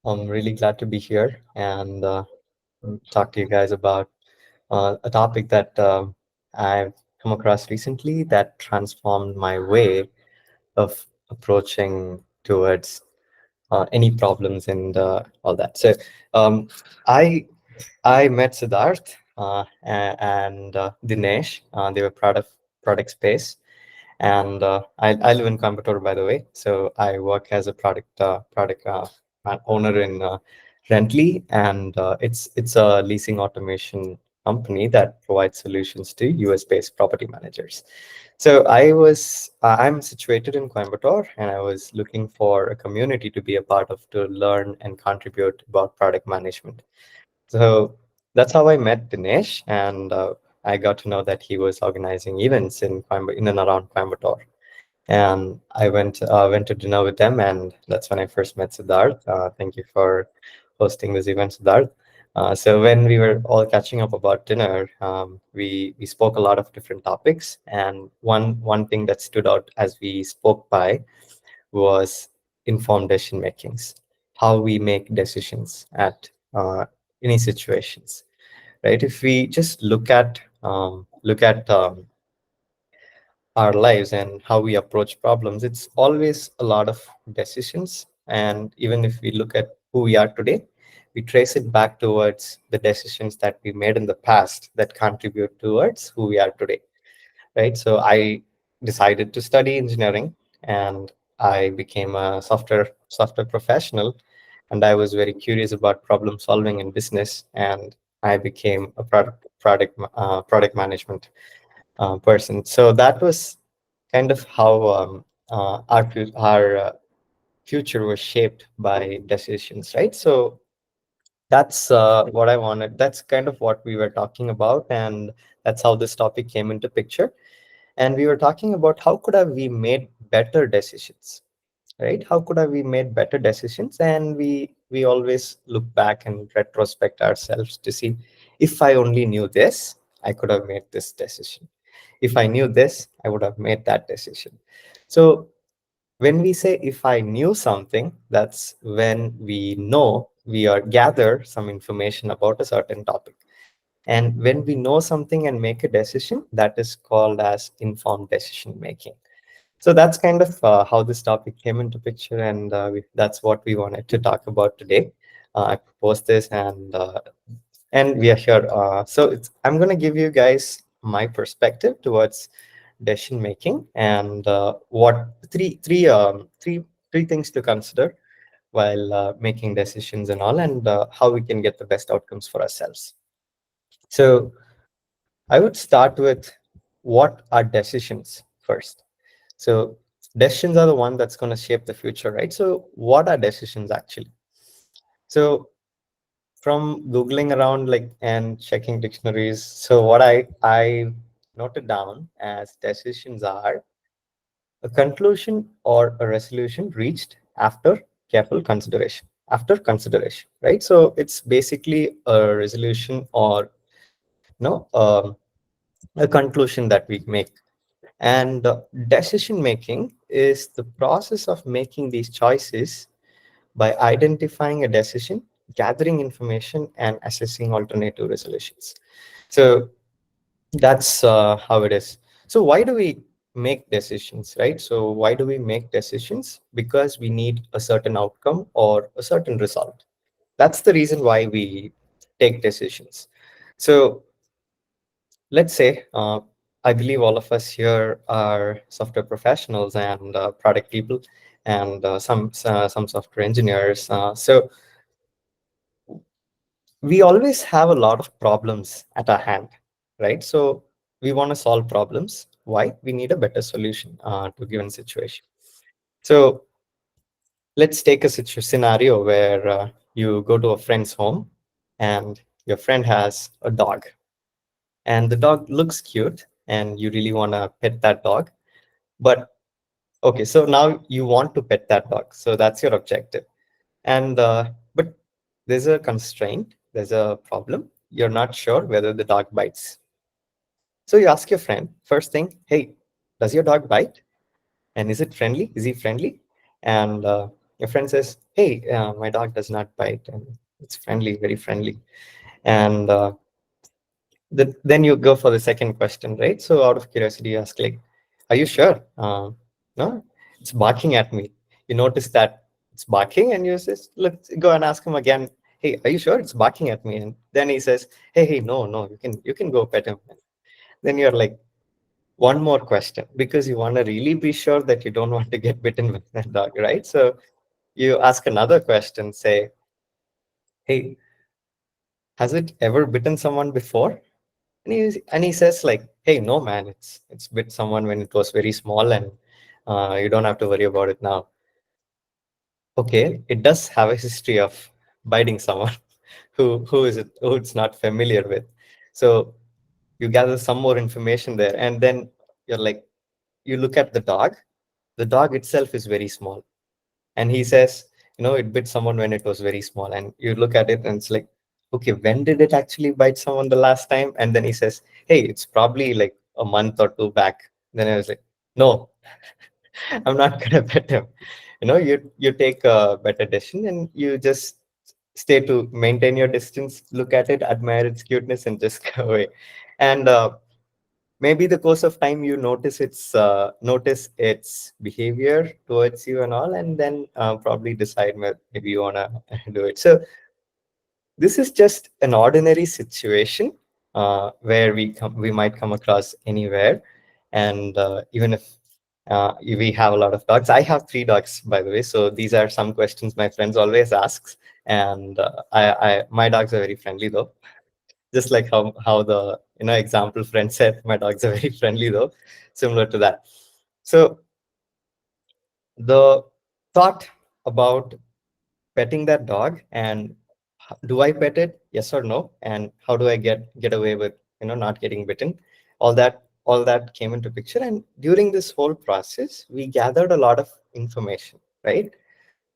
I'm really glad to be here and talk to you guys about a topic that I've come across recently that transformed my way of approaching towards any problems and all that. So um, I I met Siddharth and Dinesh. They were part of Product Space, and I live in Coimbatore, by the way. So I work as a product owner in Rently, and it's a leasing automation company that provides solutions to US based property managers. So I'm situated in Coimbatore, and I was looking for a community to be a part of to learn and contribute about product management. So that's how I met Dinesh, and I got to know that he was organizing events in and around Coimbatore. And I went to dinner with them, and that's when I first met Siddharth. Thank you for hosting this event, Siddharth. So when we were all catching up about dinner, we spoke a lot of different topics, and one thing that stood out as we spoke by was informed decision makings, how we make decisions at any situations, right? If we just look at our lives and how we approach problems, it's always a lot of decisions. And even if we look at who we are today, we trace it back towards the decisions that we made in the past that contribute towards who we are today, right? So I decided to study engineering, and I became a software professional, and I was very curious about problem solving in business, and I became a product management person. So that was kind of how our future was shaped by decisions, right? So that's what I wanted. That's kind of what we were talking about, and that's how this topic came into picture. And we were talking about how could have we made better decisions, right? How could have we made better decisions? And we always look back and retrospect ourselves to see, if I only knew this, I could have made this decision. If I knew this, I would have made that decision. So when we say if I knew something, that's when we know we are gather some information about a certain topic. And when we know something and make a decision, that is called as informed decision making. So that's kind of how this topic came into picture, and that's what we wanted to talk about today. I proposed this, and we are here. I'm going to give you guys my perspective towards decision making, and what three things to consider while making decisions and all, and how we can get the best outcomes for ourselves. So I would start with, what are decisions first? So decisions are the one that's going to shape the future, right? So what are decisions actually? So from Googling around like and checking dictionaries, so what I noted down as decisions are a conclusion or a resolution reached after careful consideration. After consideration, right? So it's basically a resolution, or no, a conclusion that we make. And decision making is the process of making these choices by identifying a decision, gathering information, and assessing alternative resolutions. So that's how it is. So why do we make decisions, right? So why do we make decisions? Because we need a certain outcome or a certain result. That's the reason why we take decisions. So let's say, I believe all of us here are software professionals and product people, and some software engineers. So we always have a lot of problems at our hand, right? So we want to solve problems. Why? We need a better solution to a given situation. So let's take a scenario where you go to a friend's home, and your friend has a dog, and the dog looks cute, and you really want to pet that dog. But okay, so now you want to pet that dog, so that's your objective. And but there's a constraint, there's a problem. You're not sure whether the dog bites. So you ask your friend first thing, hey, does your dog bite? And is it friendly? Is he friendly? And your friend says, hey, my dog does not bite, and it's friendly, very friendly. And then you go for the second question, right? So out of curiosity, you ask like, "Are you sure? No, it's barking at me." You notice that it's barking, and you just go and ask him again. Hey, are you sure it's barking at me? And then he says, "Hey, no, no, you can go pet him." Then you're like, one more question, because you want to really be sure that you don't want to get bitten with that dog, right? So you ask another question, say, "Hey, has it ever bitten someone before?" And he says like, "Hey, no man, it's bit someone when it was very small, and you don't have to worry about it now." Okay, it does have a history of biting someone who it's not familiar with. So you gather some more information there, and then you're like, you look at the dog. The dog itself is very small, and he says, it bit someone when it was very small. And you look at it, and it's like, okay, when did it actually bite someone the last time? And then he says, hey, it's probably like a month or two back. Then I was like, no, I'm not gonna pet him. You take a better decision, and you just stay to maintain your distance, look at it, admire its cuteness, and just go away. And maybe the course of time, you notice its behavior towards you and all, and then probably decide maybe you want to do it. So this is just an ordinary situation where we might come across anywhere. And even if we have a lot of dogs, I have 3 dogs, by the way, so these are some questions my friends always asks. And my dogs are very friendly though, just like how the example friend said, my dogs are very friendly though, similar to that. So the thought about petting that dog, and do I pet it, yes or no, and how do I get away with not getting bitten, all that came into picture. And during this whole process, we gathered a lot of information, right?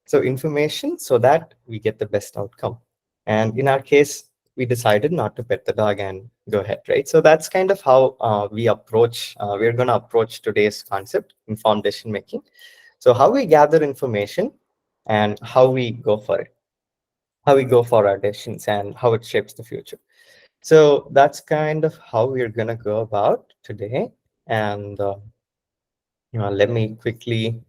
So information so that we get the best outcome. And in our case, we decided not to pet the dog and go ahead, right? So that's kind of how we're going to approach today's concept, informed decision making. So how we gather information and how we go for it, how we go for our decisions, and how it shapes the future. So that's kind of how we're going to go about today. And let me quickly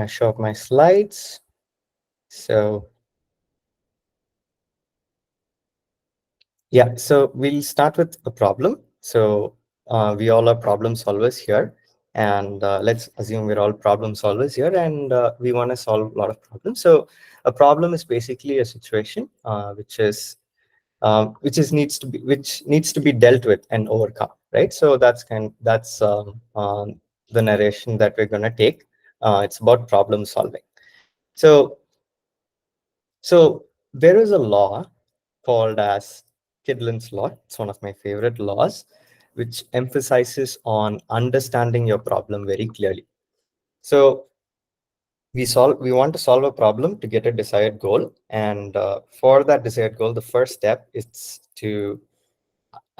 show up my slides. So yeah, so we'll start with a problem. So we all are problem solvers here, and let's assume we're all problem solvers here, and we want to solve a lot of problems. So a problem is basically a situation which needs to be dealt with and overcome, right? So that's the narration that we're going to take. It's about problem solving. So so there is a law called as Kydland's law. It's one of my favorite laws, which emphasizes on understanding your problem very clearly. So we want to solve a problem to get a desired goal, and for that desired goal, the first step is to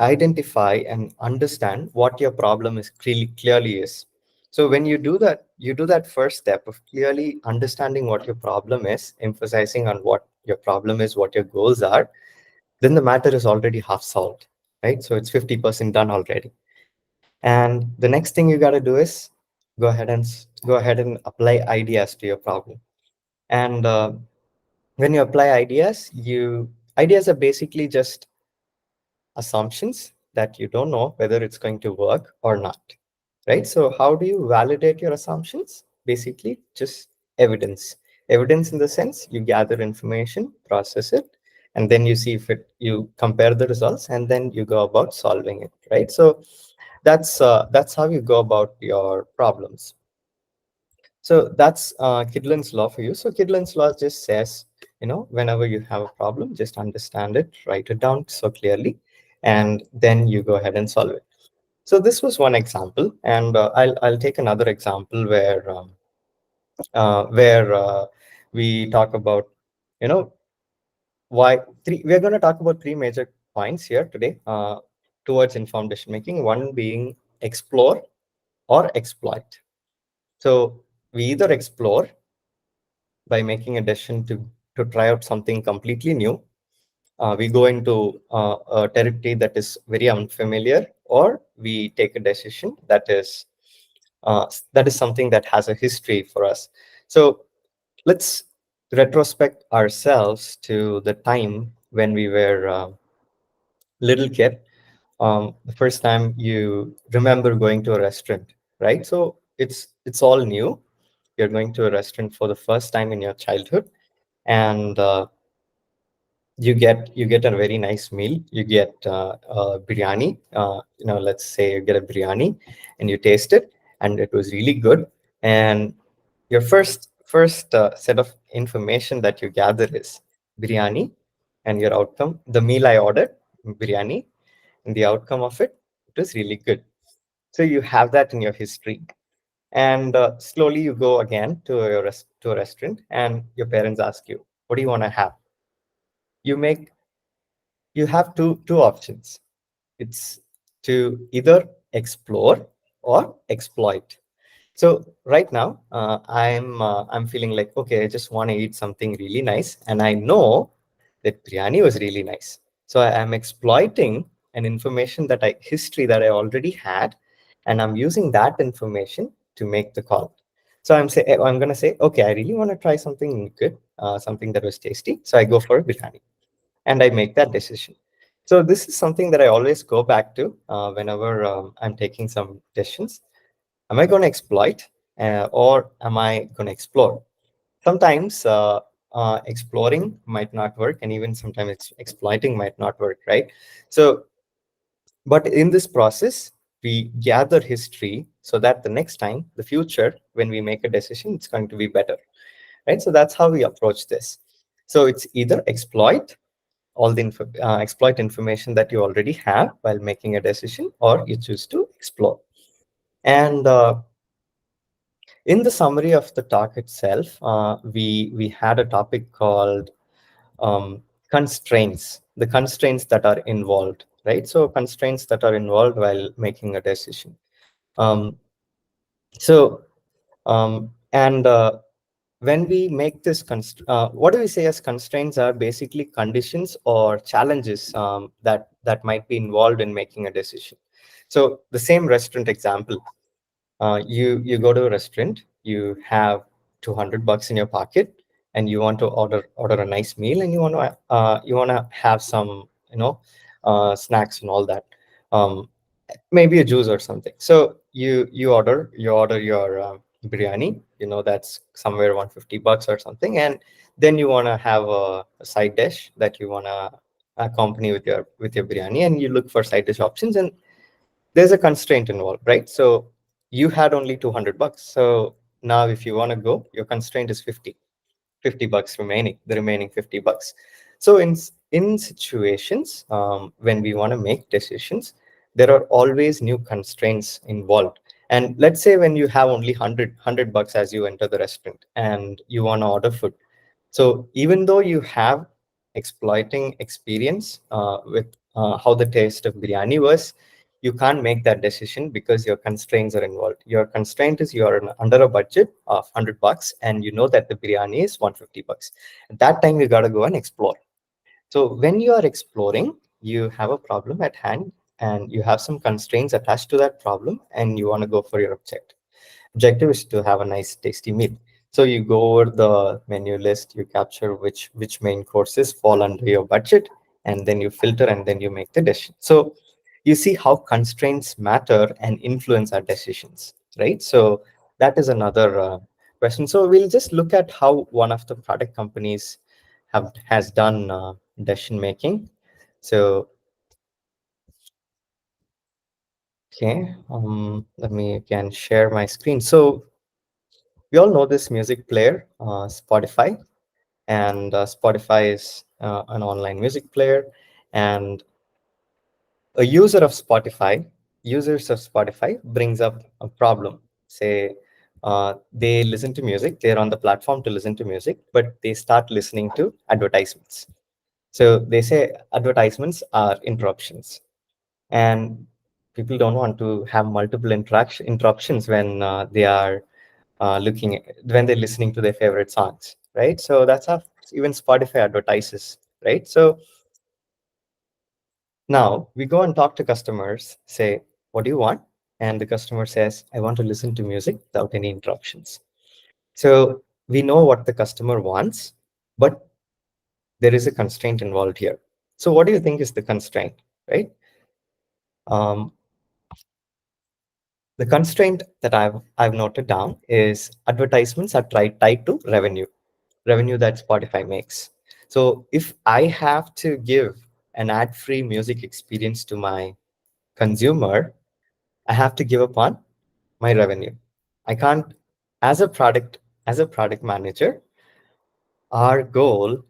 identify and understand what your problem is clearly is. So when you do that first step of clearly understanding what your problem is, emphasizing on what your problem is, what your goals are, then the matter is already half solved, right? So it's 50% done already. And the next thing you got to do is go ahead and apply ideas to your problem. And when you apply ideas are basically just assumptions that you don't know whether it's going to work or not, right? So how do you validate your assumptions? Basically just evidence in the sense you gather information, process it, and then you see if you compare the results, and then you go about solving it, right? So that's how you go about your problems. So that's Kydland's law for you. So Kydland's law just says, whenever you have a problem, just understand it, write it down so clearly, and then you go ahead and solve it. So this was one example, and I'll take another example where we talk about, you know, why three. We're going to talk about 3 major points here today towards informed decision making. One being explore or exploit. So we either explore by making a decision to try out something completely new. We go into a territory that is very unfamiliar, or we take a decision that is something that has a history for us. So let's retrospect ourselves to the time when we were little kid. The first time you remember going to a restaurant, right? So it's all new. You're going to a restaurant for the first time in your childhood, and you get a very nice meal. You get biryani. Let's say you get a biryani, and you taste it, and it was really good. And your first set of information that you gather is biryani, and your outcome. The meal I ordered, biryani, and the outcome of it was really good. So you have that in your history, and slowly you go again to a restaurant, and your parents ask you, "What do you want to have?" You make you have two options. It's to either explore or exploit. So right now, I'm feeling like, okay, I just want to eat something really nice, and I know that biryani was really nice. So I am exploiting an information that I history that I already had, and I'm using that information to make the call. So I'm gonna say, okay, I really want to try something good, something that was tasty. So I go for a biryani, and I make that decision. So this is something that I always go back to whenever I'm taking some decisions. Am I going to exploit, or am I going to explore? Sometimes exploring might not work, and even sometimes exploiting might not work, right? So, but in this process, we gather history so that the next time, the future, when we make a decision, it's going to be better, right? So that's how we approach this. So it's either exploit information that you already have while making a decision, or you choose to explore. And in the summary of the talk itself, we had a topic called constraints, the constraints that are involved, right? So constraints that are involved while making a decision. Um, so and when we make this what do we say as constraints are basically conditions or challenges that might be involved in making a decision. So the same restaurant example, you go to a restaurant, you have $200 in your pocket, and you want to order a nice meal, and you want to have some snacks and all that, um, maybe a juice or something. So you order your biryani, that's somewhere $150 or something, and then you want to have a side dish that you want to accompany with your biryani, and you look for side dish options, and there's a constraint involved, right? So you had only $200. So now if you want to go, your constraint is $50 remaining, the remaining $50. So in situations when we want to make decisions, there are always new constraints involved. And let's say when you have only $100 as you enter the restaurant and you want to order food. So even though you have exploiting experience with how the taste of biryani was, you can't make that decision because your constraints are involved. Your constraint is you are under a budget of $100, and you know that the biryani is $150. At that time, you got to go and explore. So when you are exploring, you have a problem at hand, and you have some constraints attached to that problem, and you want to go for your objective is to have a nice tasty meal. So you go over the menu list, you capture which main courses fall under your budget, and then you filter, and then you make the decision. So you see how constraints matter and influence our decisions, right? So that is another question. So we'll just look at how one of the product companies has done decision making. So okay, let me again share my screen. So we all know this music player, Spotify, and Spotify is an online music player, and a users of Spotify brings up a problem. Say they listen to music, they're on the platform to listen to music, but they start listening to advertisements. So they say advertisements are interruptions, and people don't want to have multiple interruptions when they are when they're listening to their favorite songs, right? So that's how even Spotify advertises, right? So now we go and talk to customers, say, what do you want? And the customer says, I want to listen to music without any interruptions. So we know what the customer wants, but there is a constraint involved here. So what do you think is the constraint, right? Um, the constraint that I've noted down is advertisements are tied to revenue that Spotify makes. So if I have to give an ad-free music experience to my consumer, I have to give up on my revenue. I can't, as a product manager, our goal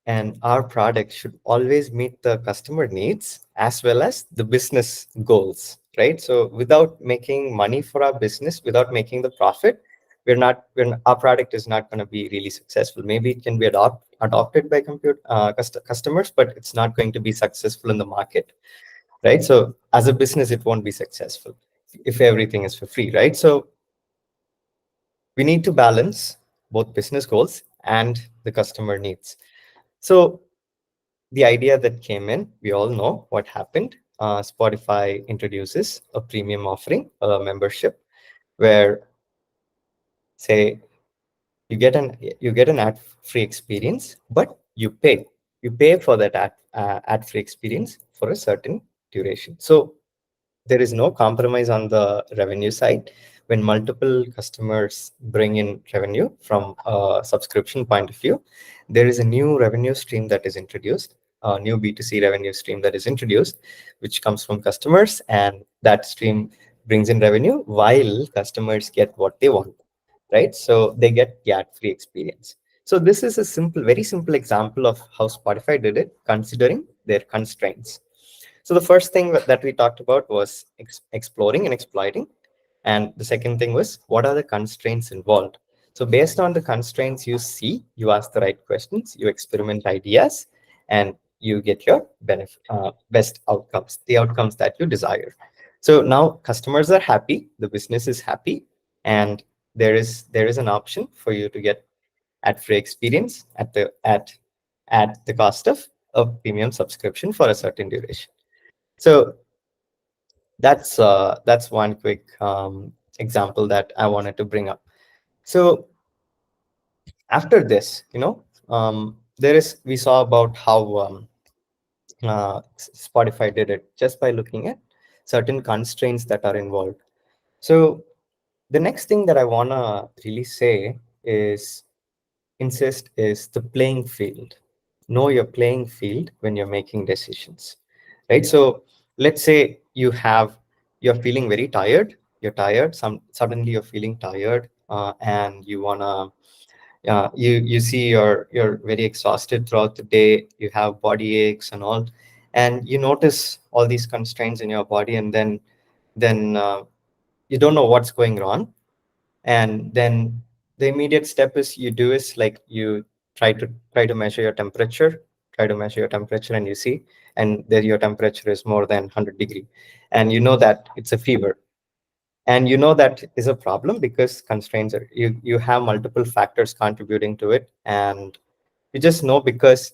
and our product should always meet the customer needs as well as the business goals, right? So without making money for our business, without making the profit, our product is not going to be really successful. Maybe it can be adopted by customers, but it's not going to be successful in the market, right? So as a business, it won't be successful if everything is for free, right? So we need to balance both business goals and the customer needs. So the idea that came in, we all know what happened. Spotify introduces a premium offering, a membership, where say you get an ad-free experience, but you pay for that ad-free experience for a certain duration. So there is no compromise on the revenue side. When multiple customers bring in revenue from a subscription point of view, there is a new revenue stream that is introduced, a new B2C revenue stream that is introduced, which comes from customers, and that stream brings in revenue while customers get what they want, right? So they get the ad-free experience. So this is a very simple example of how Spotify did it, considering their constraints. So the first thing that we talked about was exploring and exploiting. And the second thing was, what are the constraints involved? So based on the constraints you see, you ask the right questions, you experiment ideas, and you get your best outcomes, the outcomes that you desire. So now customers are happy, the business is happy, and there is an option for you to get ad-free experience at the cost of a premium subscription for a certain duration. So that's one quick example that I wanted to bring up. So after this, there is we saw about how Spotify did it just by looking at certain constraints that are involved. So the next thing that I wanna really say is insist is the playing field. Know your playing field when you're making decisions, right? So let's say you're feeling very tired. You're tired. Suddenly you're feeling tired, and you wanna you see you're very exhausted throughout the day. You have body aches and all, and you notice all these constraints in your body, and then you don't know what's going wrong, and then the immediate step is you do is like you try to measure your temperature, and you see, and there your temperature is more than 100 degree, and you know that it's a fever, and you know that is a problem because constraints are you have multiple factors contributing to it, and you just know because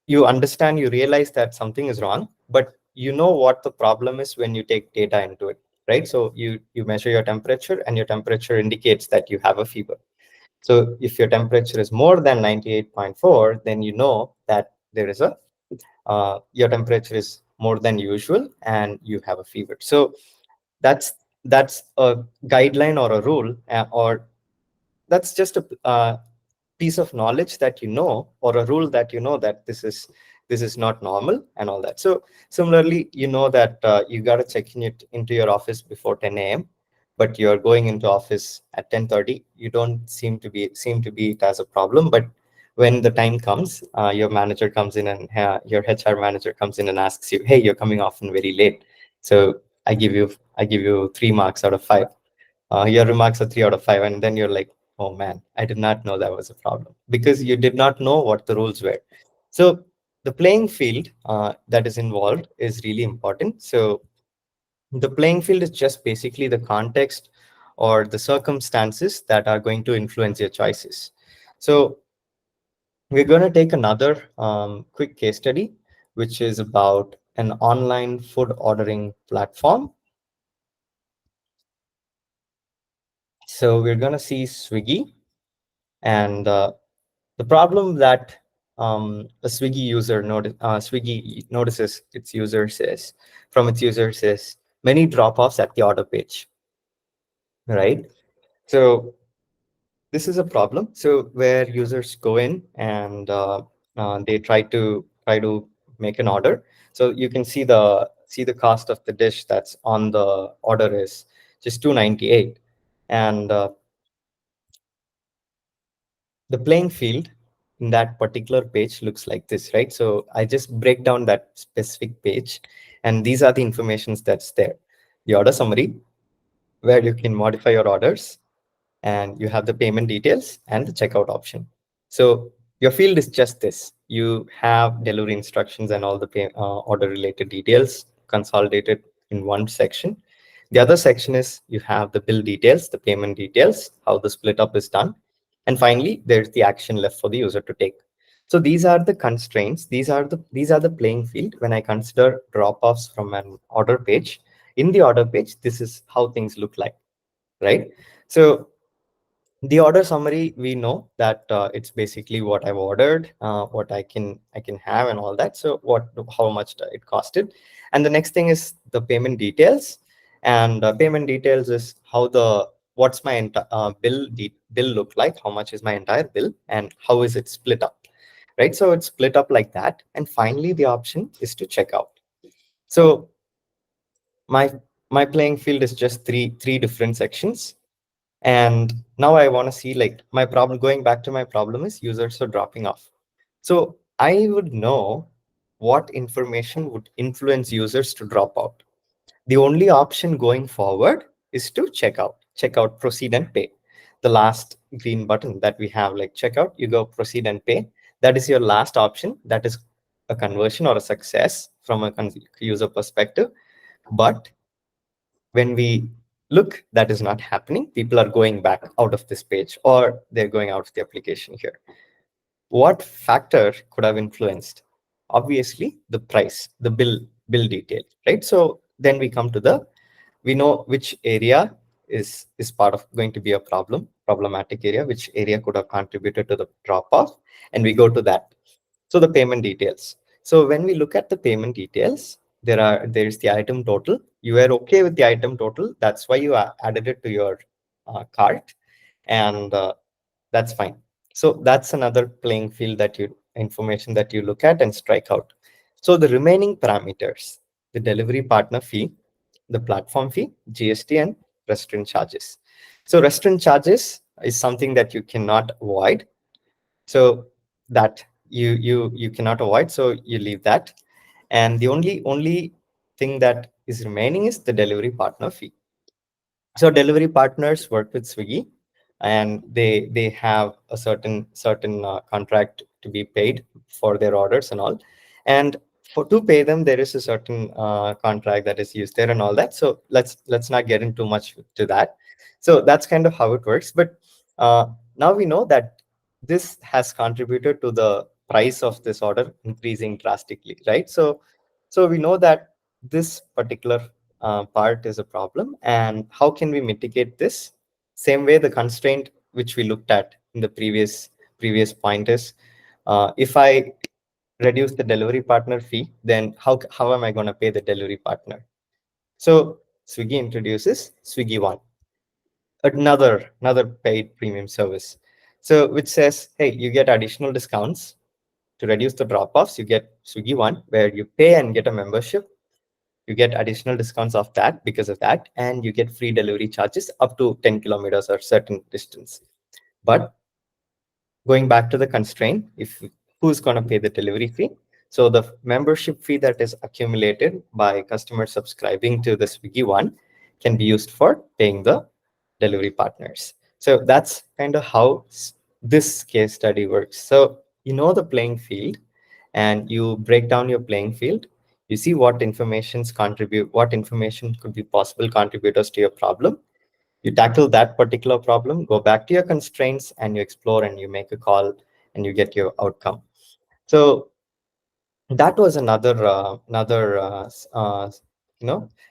you understand, you realize that something is wrong, but you know what the problem is when you take data into it, right? So you measure your temperature, and your temperature indicates that you have a fever. So if your temperature is more than 98.4, then you know that there is a your temperature is more than usual and you have a fever. So that's that's a guideline or a rule, or that's just a piece of knowledge that you know, or a rule that you know that this is not normal and all that. So similarly, you know that you got to check in it into your office before 10 a.m., but you're going into office at 10:30. You don't seem to be it as a problem, but when the time comes, your manager comes in, and your HR manager comes in and asks you, hey, you're coming often very late, so I give you 3 marks out of 5. Your remarks are 3 out of 5, and then you're like, oh man, I did not know that was a problem, because you did not know what the rules were. So the playing field that is involved is really important. So the playing field is just basically the context or the circumstances that are going to influence your choices. So We're going to take another quick case study, which is about an online food ordering platform. So we're going to see Swiggy, and the problem that a Swiggy notices its users is many drop-offs at the order page, right? So this is a problem. So where users go in and they try to make an order. So you can see the cost of the dish that's on the order is just 298, and the playing field in that particular page looks like this, right? So I just break down that specific page, and these are the informations that's there. The order summary, where you can modify your orders, and you have the payment details and the checkout option. So your field is just this. You have delivery instructions and all the order related details consolidated in one section. The other section is you have the bill details, the payment details, how the split up is done. And finally, there's the action left for the user to take. So these are the constraints. These are the playing field when I consider drop-offs from an order page. In the order page, this is how things look like, right? So the order summary, we know that it's basically what I've ordered, what I can have, and all that. So how much it costed, and the next thing is the payment details. And payment details is how the what's my bill look like, how much is my entire bill, and how is it split up, right? So it's split up like that. And finally, the option is to check out. So my my playing field is just three different sections, and now I want to see, like, my problem, going back to my problem is users are dropping off. So I would know what information would influence users to drop out. The only option going forward is to check out, proceed and pay. The last green button that we have, like checkout, you go proceed and pay. That is your last option. That is a conversion or a success from a user perspective. But when we look, that is not happening. People are going back out of this page, or they're going out of the application here. What factor could have influenced? Obviously the price, the bill detail, right? So then we know which area is part of going to be a problematic area, which area could have contributed to the drop off, and we go to that. So the payment details. So when we look at the payment details, there's the item total. You were okay with the item total. That's why you added it to your cart, and that's fine. So that's another playing field that you information that you look at and strike out. So the remaining parameters: the delivery partner fee, the platform fee, GST, and restaurant charges. So restaurant charges is something that you cannot avoid. So that you cannot avoid. So you leave that, and the only thing that is remaining is the delivery partner fee. So delivery partners work with Swiggy, and they have a certain contract to be paid for their orders and all. And for to pay them, there is a certain contract that is used there and all that. So let's not get into much to that. So that's kind of how it works. But uh, now we know that this has contributed to the price of this order increasing drastically, right? So we know that this particular part is a problem, and how can we mitigate this? Same way, the constraint which we looked at in the previous point is, if I reduce the delivery partner fee, then how am I going to pay the delivery partner? So Swiggy introduces Swiggy One, another paid premium service. So which says, hey, you get additional discounts to reduce the drop-offs. You get Swiggy One, where you pay and get a membership. You get additional discounts of that because of that, and you get free delivery charges up to 10 kilometers or certain distance. But going back to the constraint, if who's going to pay the delivery fee? So the membership fee that is accumulated by customers subscribing to the Swiggy One can be used for paying the delivery partners. So that's kind of how this case study works. So you know the playing field, and you break down your playing field. You see what what information could be possible contributors to your problem. You tackle that particular problem, go back to your constraints, and you explore and you make a call, and you get your outcome. So that was another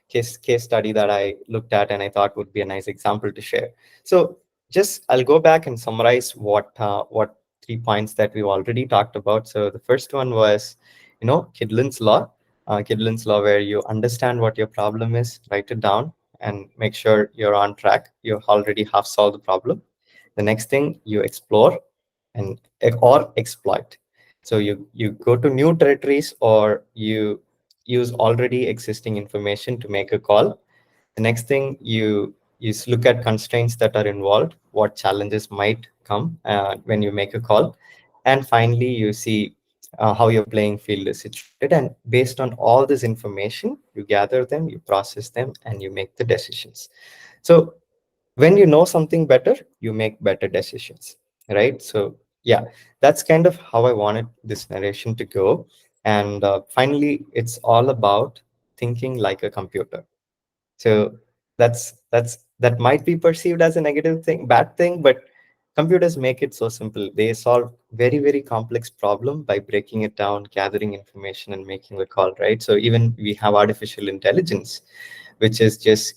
case study that I looked at and I thought would be a nice example to share. So just I'll go back and summarize what 3 points that we've already talked about. So the first one was, Kidlin's law. Kidlin's law, where you understand what your problem is, write it down, and make sure you're on track. You already have solved the problem. The next thing, you explore and or exploit. So you go to new territories, or you use already existing information to make a call. The next thing, you look at constraints that are involved, what challenges might come when you make a call. And finally, you see how your playing field is situated, and based on all this information, you gather them, you process them, and you make the decisions. So when you know something better, you make better decisions, right? So yeah, that's kind of how I wanted this narration to go. And finally, it's all about thinking like a computer. So that might be perceived as a negative thing, bad thing, but computers make it so simple. They solve very, very complex problem by breaking it down, gathering information, and making the call, right? So even we have artificial intelligence, which is just,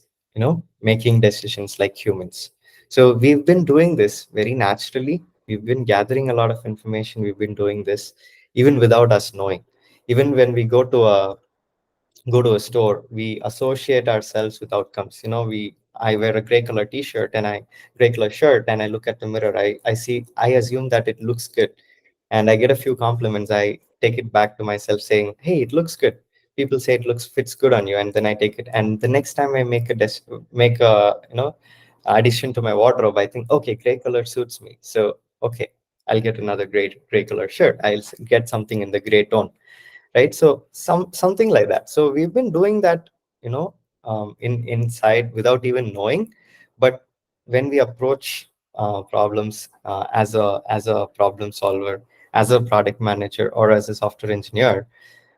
making decisions like humans. So we've been doing this very naturally. We've been gathering a lot of information. We've been doing this even without us knowing. Even when we go to a store, we associate ourselves with outcomes. I wear a gray color t-shirt and I gray color shirt, and I look at the mirror. I assume that it looks good, and I get a few compliments. I take it back to myself saying, hey, it looks good. People say it looks fits good on you, and then I take it. And the next time I make a addition to my wardrobe, I think, okay, gray color suits me. So okay, I'll get another gray color shirt. Get something in the gray tone, right? So something like that. So we've been doing that, inside without even knowing. But when we approach problems as a problem solver, as a product manager, or as a software engineer,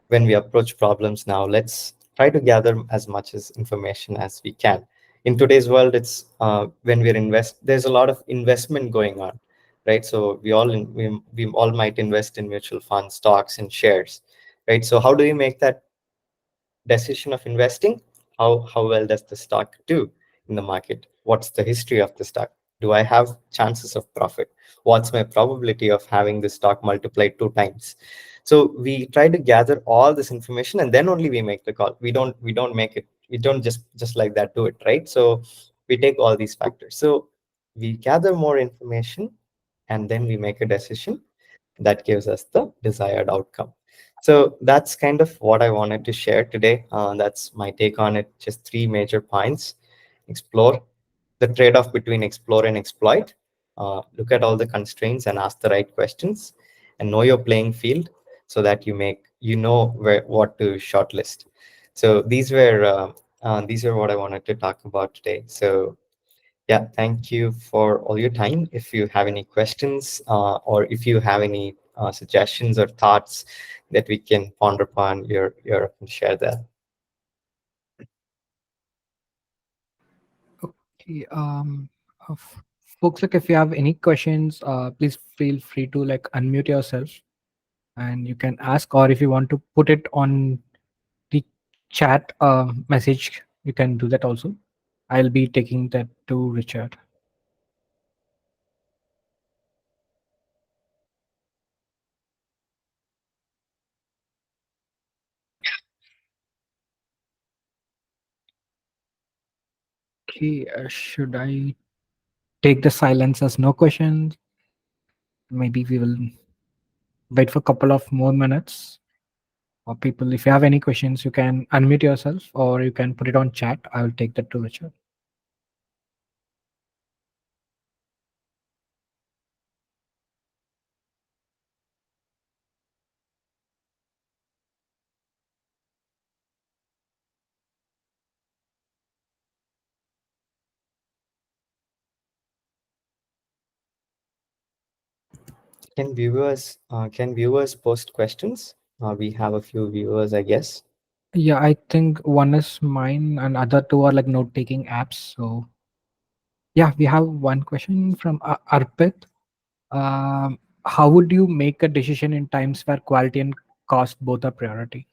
when we approach problems now, let's try to gather as much as information as we can. In today's world, it's when we're there's a lot of investment going on, right? So we all might invest in mutual funds, stocks, and shares, right? So how do you make that decision of investing? How well does the stock do in the market? What's the history of the stock? Do I have chances of profit? What's my probability of having the stock multiplied 2 times? So we try to gather all this information, and then only we make the call. We don't make it. We don't just like that do it, right? So we take all these factors. So we gather more information, and then we make a decision that gives us the desired outcome. So that's kind of what I wanted to share today. That's my take on it. Just three major points: explore, the trade-off between explore and exploit. Look at all the constraints and ask the right questions, and know your playing field so that you know what to shortlist. So these were what I wanted to talk about today. So yeah, thank you for all your time. If you have any questions, or if you have any suggestions or thoughts that we can ponder upon, you're open to share that. Okay. Folks, like if you have any questions, please feel free to like unmute yourself and you can ask, or if you want to put it on the chat message, you can do that also. I'll be taking that to Richard. Okay, should I take the silence as no questions? Maybe we will wait for a couple of more minutes. Or people, if you have any questions, you can unmute yourself or you can put it on chat. I will take that to Richard. Can viewers post questions? We have a few viewers, I guess. Yeah, I think one is mine and other two are like note taking apps. So yeah, we have one question from Arpit. how would you make a decision in times where quality and cost both are priority?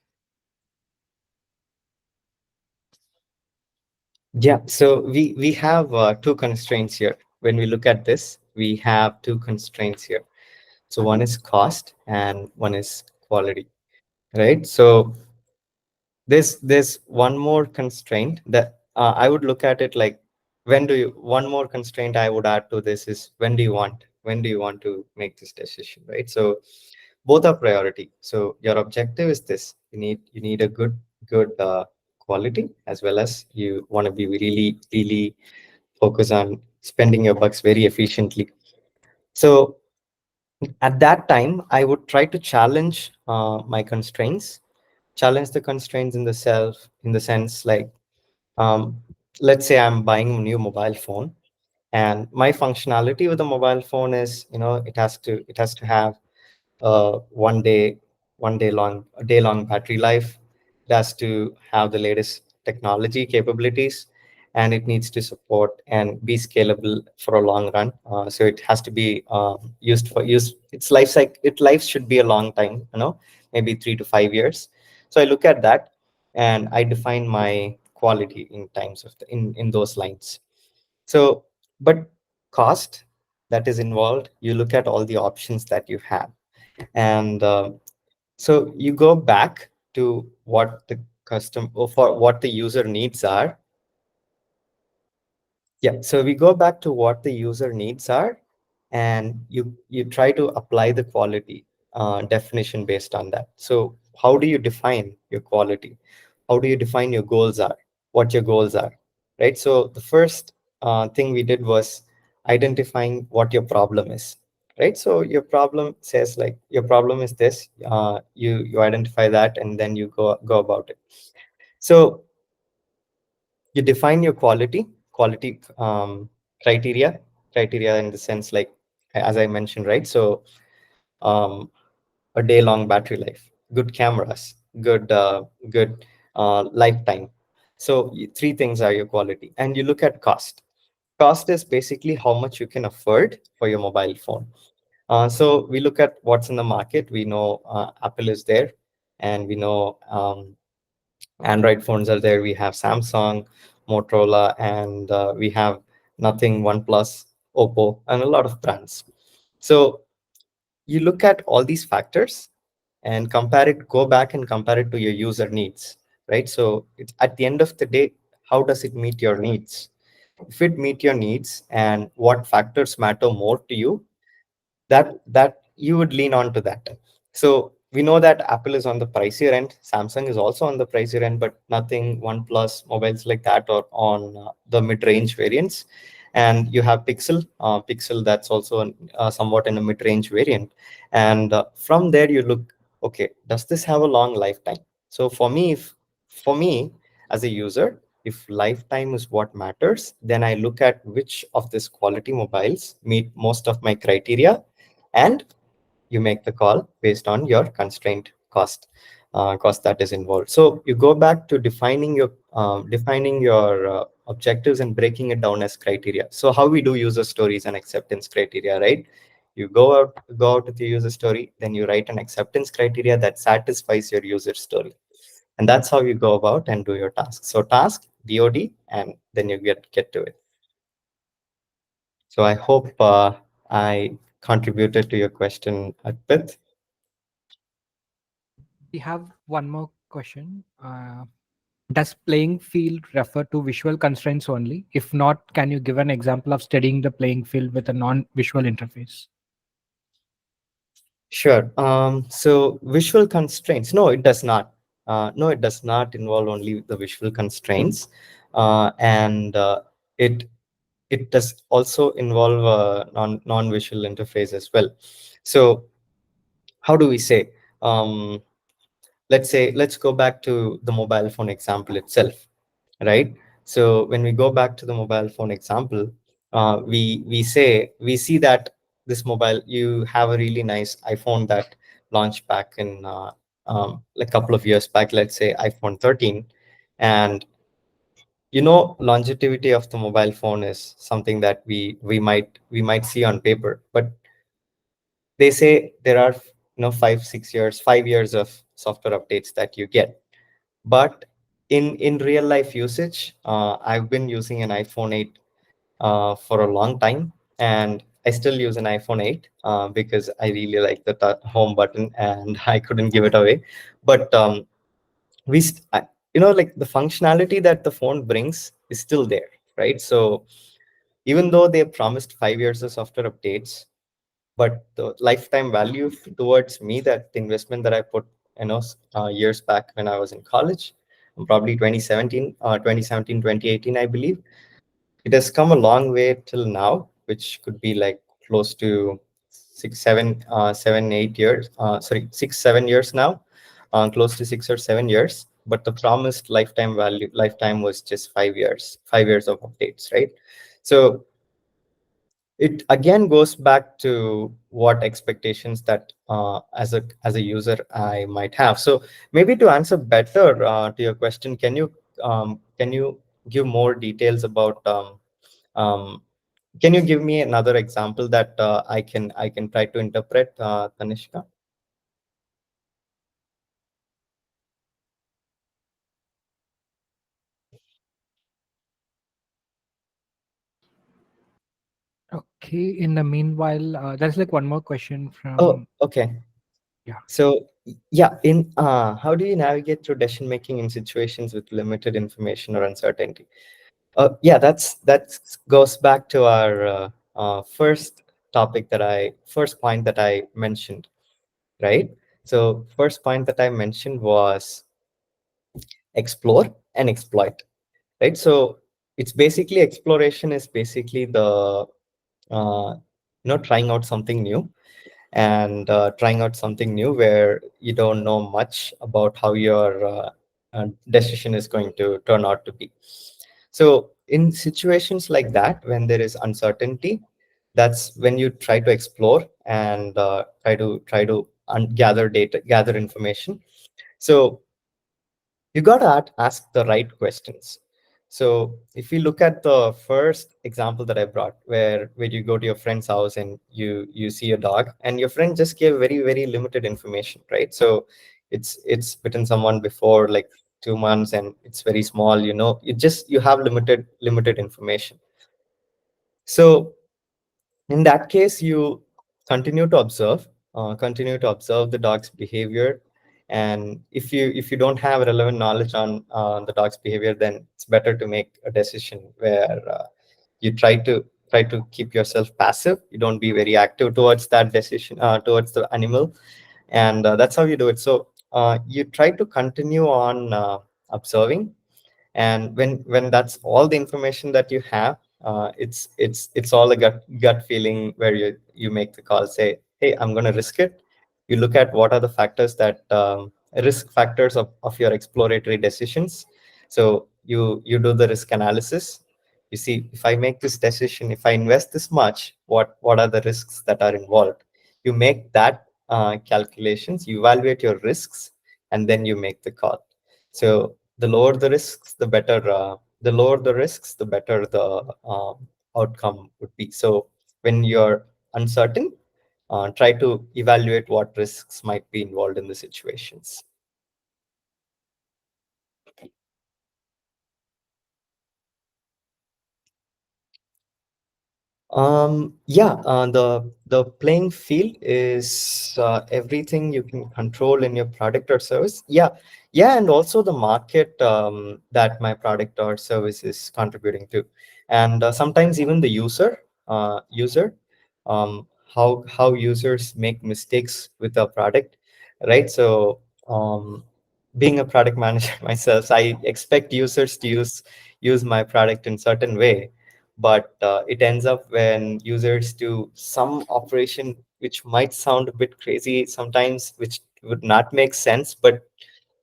Yeah, so we have two constraints here. When we look at this, we have two constraints here. So one is cost and one is quality, right? So there's one more constraint that I would look at it like, when do you, one more constraint I would add to this is, when do you want to make this decision, right? So both are priority. So your objective is this: you need a good quality, as well as you want to be really focus on spending your bucks very efficiently. So at that time, I would try to challenge my constraints, challenge the constraints in the self, in the sense like, um, let's say I'm buying a new mobile phone, and my functionality with the mobile phone is, it has to have one day long, a day long battery life. It has to have the latest technology capabilities, and it needs to support and be scalable for a long run. So it has to be used for use. Its life cycle, its life should be a long time. Maybe 3 to 5 years. So I look at that, and I define my quality in times of in those lines. So, but cost that is involved, you look at all the options that you have, and so you go back to what the custom, or for what the user needs are. Yeah, so we go back to what the user needs are, and you try to apply the quality definition based on that. So how do you define your quality? How do you define your goals are? What your goals are, right? So the first thing we did was identifying what your problem is, right? So your problem says like, your problem is this. You identify that, and then you go about it. So you define your quality criteria in the sense like, as I mentioned, right? So um, a day long battery life, good cameras, good lifetime. So three things are your quality, and you look at cost. Cost is basically how much you can afford for your mobile phone. So we look at what's in the market. We know Apple is there, and we know Android phones are there. We have Samsung, Motorola, and we have Nothing, OnePlus, Oppo, and a lot of brands. So you look at all these factors and compare it, go back and compare it to your user needs, right? So it's, at the end of the day, how does it meet your needs? If it meet your needs, and what factors matter more to you, that you would lean on to that. So we know that Apple is on the pricier end, Samsung is also on the pricier end, but Nothing, OnePlus, mobiles like that are on the mid-range variants. And you have Pixel that's also somewhat in a mid-range variant. And from there you look, okay, does this have a long lifetime? So for me as a user, if lifetime is what matters, then I look at which of this quality mobiles meet most of my criteria, and you make the call based on your constraint cost that is involved. So you go back to defining your objectives and breaking it down as criteria. So how we do user stories and acceptance criteria, right? You go out with your user story, then you write an acceptance criteria that satisfies your user story, and that's how you go about and do your task. So task, BOD, and then you get to it. So I hope I contributed to your question, Arpit. We have one more question. Does playing field refer to visual constraints only? If not, can you give an example of studying the playing field with a non-visual interface? Sure. So visual constraints. No, it does not. No, it does not involve only the visual constraints, and it it does also involve non-visual interface as well. So how do we say? Um, let's go back to the mobile phone example itself, right? So when we go back to the mobile phone example, we see that this mobile, you have a really nice iPhone that launched back in like a couple of years back, let's say iPhone 13. And longevity of the mobile phone is something that we might see on paper, but They say there are 5 6 years 5 years of software updates that you get, but in real life usage, I've been using an iPhone 8 for a long time, and I still use an iPhone 8 because I really like the home button and I couldn't give it away. But like the functionality that the phone brings is still there, right? So even though they promised 5 years of software updates, but the lifetime value towards me, that the investment that I put, years back when I was in college, probably 2017, 2018, I believe, it has come a long way till now, which could be like close to 8 years. Sorry, 6 7 years now, close to 6 or 7 years. But the promised lifetime was just 5 years, 5 years of updates, right? So it again goes back to what expectations that as a user I might have. So maybe to answer better to your question, can you give more details about um, can you give me another example that I can try to interpret, Tanishka? Okay. In the meanwhile, there's like one more question Oh, from, okay. yeah. So yeah, in how do you navigate through decision making in situations with limited information or uncertainty? Yeah, that goes back to our first point that I mentioned, right? So first point that I mentioned was explore and exploit, right? So it's basically exploration is basically the trying out something new, and trying out something new where you don't know much about how your decision is going to turn out to be. So in situations like that, when there is uncertainty, that's when you try to explore and try to gather data, gather information. So you got to ask the right questions. So if you look at the first example that I brought, where you go to your friend's house and you see a dog, and your friend just gave very very limited information, right? So it's bitten someone before like 2 months, and it's very small. You have limited information. So in that case, you continue to observe, the dog's behavior. And if you don't have relevant knowledge on the dog's behavior, then it's better to make a decision where you try to keep yourself passive. You don't be very active towards that decision, towards the animal, and that's how you do it. So you try to continue on observing, and when that's all the information that you have, it's all a gut feeling where you make the call, say, hey, I'm going to risk it. You look at what are the factors that risk factors of your exploratory decisions. So you do the risk analysis. You see, if I make this decision, if I invest this much, what are the risks that are involved? You make that calculations, you evaluate your risks, and then you make the call. So the lower the risks, the better. The lower the risks, the better the outcome would be. So when you're uncertain, try to evaluate what risks might be involved in the situations. Yeah, the playing field is everything you can control in your product or service. Yeah, yeah, and also the market that my product or service is contributing to, and sometimes even the user, um, how users make mistakes with the product, right? So, being a product manager myself, I expect users to use my product in certain way, but it ends up when users do some operation which might sound a bit crazy sometimes, which would not make sense, but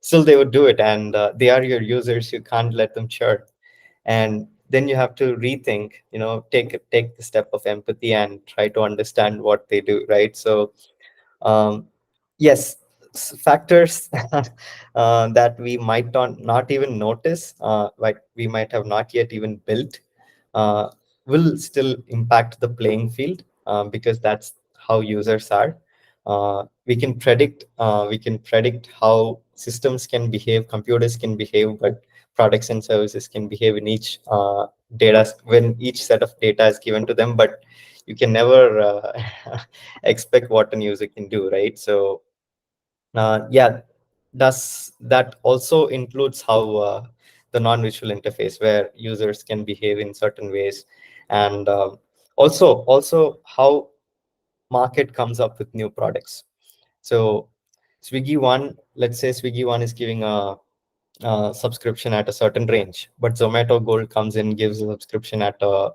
still they would do it, and they are your users. You can't let them churn, and then you have to rethink, take the step of empathy and try to understand what they do, right? So yes, factors that we might not even notice, like we might have not yet even built, uh, will still impact the playing field, because that's how users are. We can predict how systems can behave, computers can behave, but products and services can behave in each data when each set of data is given to them. But you can never expect what an user can do, right? So yeah, does that also includes how the non-visual interface where users can behave in certain ways, and also how market comes up with new products. So Swiggy One, let's say Swiggy One is giving a subscription at a certain range, but Zomato Gold comes in, gives a subscription at a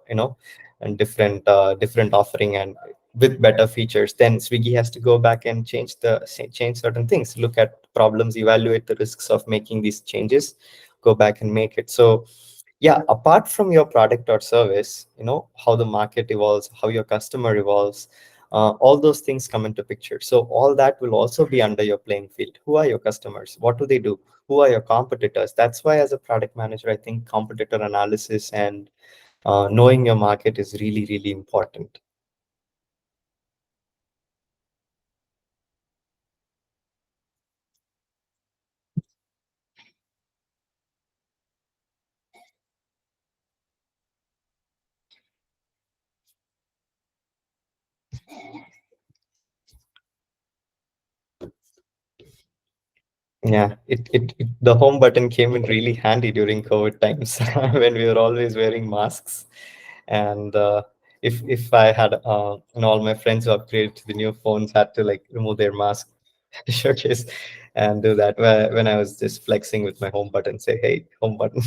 and different offering and with better features. Then Swiggy has to go back and change certain things, look at problems, evaluate the risks of making these changes, go back and make it. So yeah, apart from your product or service, how the market evolves, how your customer evolves, all those things come into picture. So all that will also be under your playing field. Who are your customers? What do they do? Who are your competitors? That's why as a product manager, I think competitor analysis and knowing your market is really, really important. Yeah, the home button came in really handy during COVID times when we were always wearing masks. And if I had all my friends who upgraded to the new phones had to like remove their mask, showcase, and do that when I was just flexing with my home button, say, hey, home button.